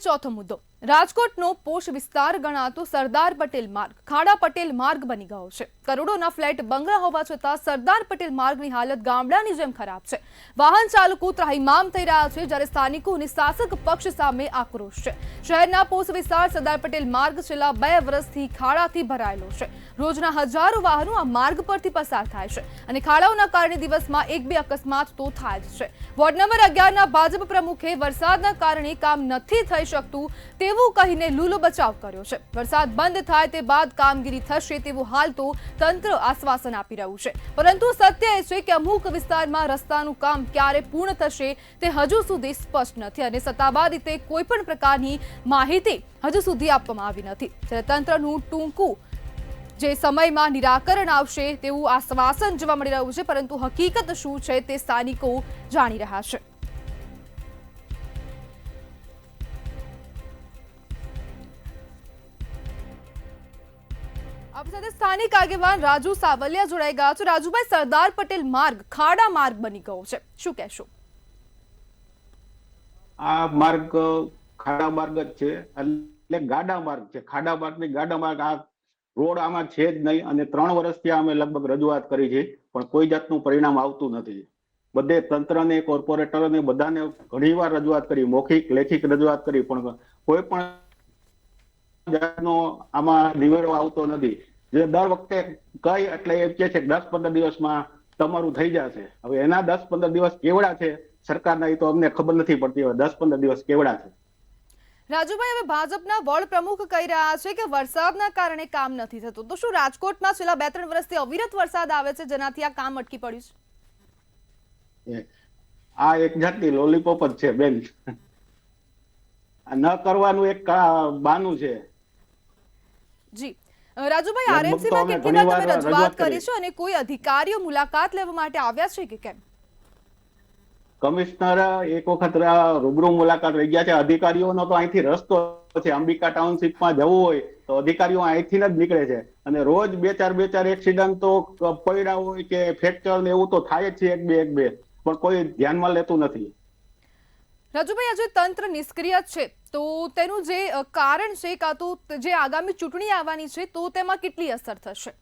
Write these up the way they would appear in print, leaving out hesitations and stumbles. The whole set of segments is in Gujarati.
ચોથો મુદ્દો રાજકોટનો પોશ વિસ્તાર ગણાતો સરદાર પટેલ માર્ગ ખાડા પટેલ માર્ગ બની ગયો છે। કરોડોના ફ્લેટ બંગલા હોવા છતાં સરદાર પટેલ માર્ગની હાલત ગામડાની જેમ ખરાબ છે। વાહન ચાલકો ત્રાહિમામ થઈ રહ્યા છે, જ્યારે સ્થાનિકો અને શાસક પક્ષ સામે આક્રોશ છે। શહેરના પોશ વિસ્તાર સરદાર પટેલ માર્ગ છેલ્લા 2 વર્ષથી ખાડાથી ભરાયેલો છે। રોજના હજારો વાહનો આ માર્ગ પરથી પસાર થાય છે અને ખાડાઓના કારણે દિવસમાં 1-2 અકસ્માત તો થાય જ છે। વોર્ડ નંબર 11ના ભાજપ પ્રમુખે વરસાદના કારણે કામ નથી થઈ શકતું તેવું કહીને લૂલો બચાવ કર્યો છે। વરસાદ બંધ થાય તે બાદ કામગીરી થશે તેવું હાલ તો તંત્ર આશ્વાસન આપી રહ્યું છે, પરંતુ સત્ય એ છે કે અમુક વિસ્તારમાં રસ્તાનું કામ ક્યારે પૂર્ણ થશે તે હજુ સુધી સ્પષ્ટ નથી અને સત્તાવાર રીતે કોઈ પણ પ્રકારની માહિતી હજુ સુધી આપવામાં આવી નથી। ત્યારે તંત્રનું ટૂંકું જે સમયમાં નિરાકરણ આવશે તેવું આશ્વાસન જોવા મળી રહ્યું છે, પરંતુ હકીકત શું છે તે સ્થાનિકો જાણી રહ્યા છે। આપણી સાથે સ્થાનિક આગેવાન રાજુ સાવલિયા જોડાઈ ગયા છે। રાજુભાઈ, સરદાર પટેલ માર્ગ ખાડા માર્ગ બની ગયો છે, શું કહેશો? આ માર્ગ ખાડા માર્ગ જ છે, એટલે ગાડા માર્ગ છે। ખાડા માર્ગની ગાડા માર્ગ આ રોડ આમાં છે જ નહીં અને 3 વર્ષથી અમે લગભગ રજૂઆત કરી છે, પણ કોઈ જાતનું પરિણામ આવતું નથી। બધે તંત્રને, કોર્પોરેટરોને બધાને ઘણીવાર રજૂઆત કરી, મૌખિક લેખિત રજૂઆત કરી, પણ કોઈ પણ જાતનો આમાં નિવેડો આવતો નથી। જે દર વખતે કઈ એટલે એમ કે છે કે 10-15 દિવસમાં તમારું થઈ જશે। હવે એના 10-15 દિવસ કેવડા છે સરકારના એ તો અમને ખબર નથી પડતી। હવે 10-15 દિવસ કેવડા છે? રાજુભાઈ, હવે ભાજપના વોર્ડ પ્રમુખ કહી રહ્યા છે કે વરસાદના કારણે કામ નથી થતું, તો શું રાજકોટમાં છેલ્લા 2-3 વર્ષથી અવિરત વરસાદ આવે છે જેનાથી આ કામ અટકી પડ્યું છે? આ એક જાતની લોલીપોપ જ છે બેન, ન કરવાનું એક બાનું છે। જી રાજુભાઈ, આરએમસીમાં કેટલી વાર તમે રજૂઆત કરી છે અને કોઈ અધિકારીઓ મુલાકાત લેવા માટે આવ્યા છે કે કેમ? કમિશનર એક વખત રૂબરૂ મુલાકાત લઈ ગયા છે। અધિકારીઓનો તો અહીંથી રસ્તો છે, અંબિકા ટાઉનશીપમાં જવું હોય તો અધિકારીઓ અહીંથી જ નીકળે છે અને રોજ 2-4 એક્સિડન્ટ તો પડ્યા હોય કે ફ્રેક્ચર ને એવું તો થાય જ છે, એક બે પણ કોઈ ધ્યાનમાં લેતું નથી। રાજુભાઈ, આજે તંત્ર નિષ્ક્રિય છે તો તેનું જે કારણ છે કાં તો જે આગામી ચૂંટણી આવવાની છે તો તેમાં કેટલી અસર થશે?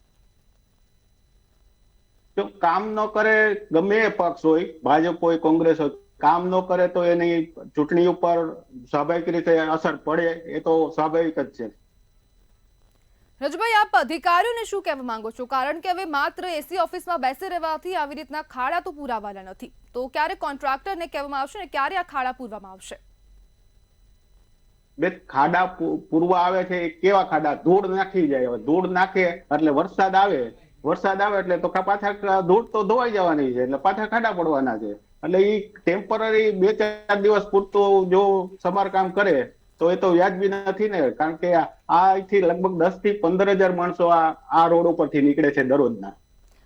જો કામ ન કરે, ગમે એ પક્ષ હોય, ભાજપ હોય, કોંગ્રેસ હોય, કામ ન કરે તો એની ચૂંટણી ઉપર સ્વાભાવિક રીતે અસર પડે, એ તો સ્વાભાવિક જ છે। રાજુભાઈ, આપ અધિકારીઓને શું કહેવા માંગો છો? કારણ કે હવે માત્ર એસી ઓફિસમાં બેસી રહેવાથી આવી રીતના ખાડા તો પૂરાવાના નથી, તો ક્યારે કોન્ટ્રાક્ટરને કહેવામાં આવશે ને ક્યારે આ ખાડા પૂરવામાં આવશે? બે ખાડા પૂરવા આવે છે, કેવા ખાડા? ધૂળ નાખી જાય। હવે ધૂળ નાખે એટલે વરસાદ આવે એટલે તો પાછા ધૂળ તો ધોવાઈ જવાની છે, એટલે પાછા ખાડા પડવાના છે। એટલે એ ટેમ્પરરી 2-4 દિવસ પૂરતું જો સમારકામ કરે તો એ તો વ્યાજબી નથી ને, કારણ કે આથી લગભગ 10 થી 15,000 માણસો આ રોડ ઉપરથી નીકળે છે દરરોજના।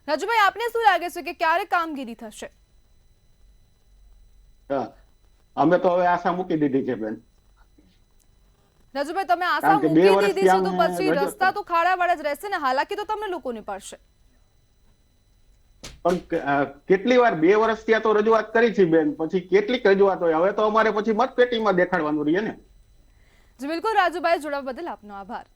રાજુભાઈ, આપને શું લાગે છે કે ક્યારે કામગીરી થશે? અમે તો હવે આશા મૂકી દીધી છે બેન। રાજુભાઈ, તમે આશા મૂકી દીધી છે તો પછી રસ્તા તો ખાડાવાળા જ રહેશે ને, હાલાકી તો તમને લોકોને પડશે। પણ કેટલી વાર 2 વર્ષ ત્યાં તો રજૂઆત કરી છે બેન, પછી કેટલીક રજૂઆત હોય, હવે તો અમારે પછી મતપેટીમાં દેખાડવાનું રહીએ ને। જી બિલકુલ રાજુભાઈ, જોડાવા બદલ આપનો આભાર।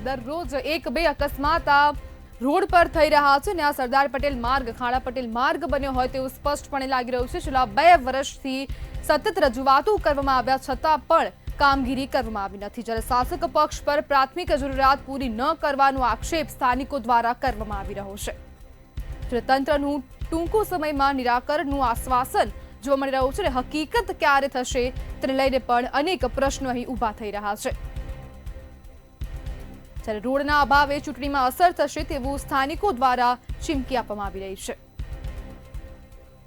દરરોજ 1-2 અકસ્માત આ રોડ પર થઈ રહ્યા છે ને આ સરદાર પટેલ માર્ગ ખાડા પટેલ માર્ગ બન્યો હોય તેવું સ્પષ્ટપણે લાગી રહ્યું છે। છેલ્લા 2 વર્ષથી સતત રજૂઆતો કરવામાં આવ્યા છતાં પણ કામગીરી કરવામાં આવી નથી, જ્યારે શાસક પક્ષ પર પ્રાથમિક જરૂરિયાત પૂરી ન કરવાનો આક્ષેપ સ્થાનિકો દ્વારા કરવામાં આવી રહ્યો છે। તંત્રનું ટૂંકું સમયમાં નિરાકરણનું આશ્વાસન જોવા મળી રહ્યું છે અને હકીકત ક્યારે થશે તેને લઈને પણ અનેક પ્રશ્નો અહીં ઊભા થઈ રહ્યા છે। જ્યારે રોડના અભાવે ચૂંટણીમાં અસર થશે તેવું સ્થાનિકો દ્વારા ચીમકી આપવામાં આવી રહી છે।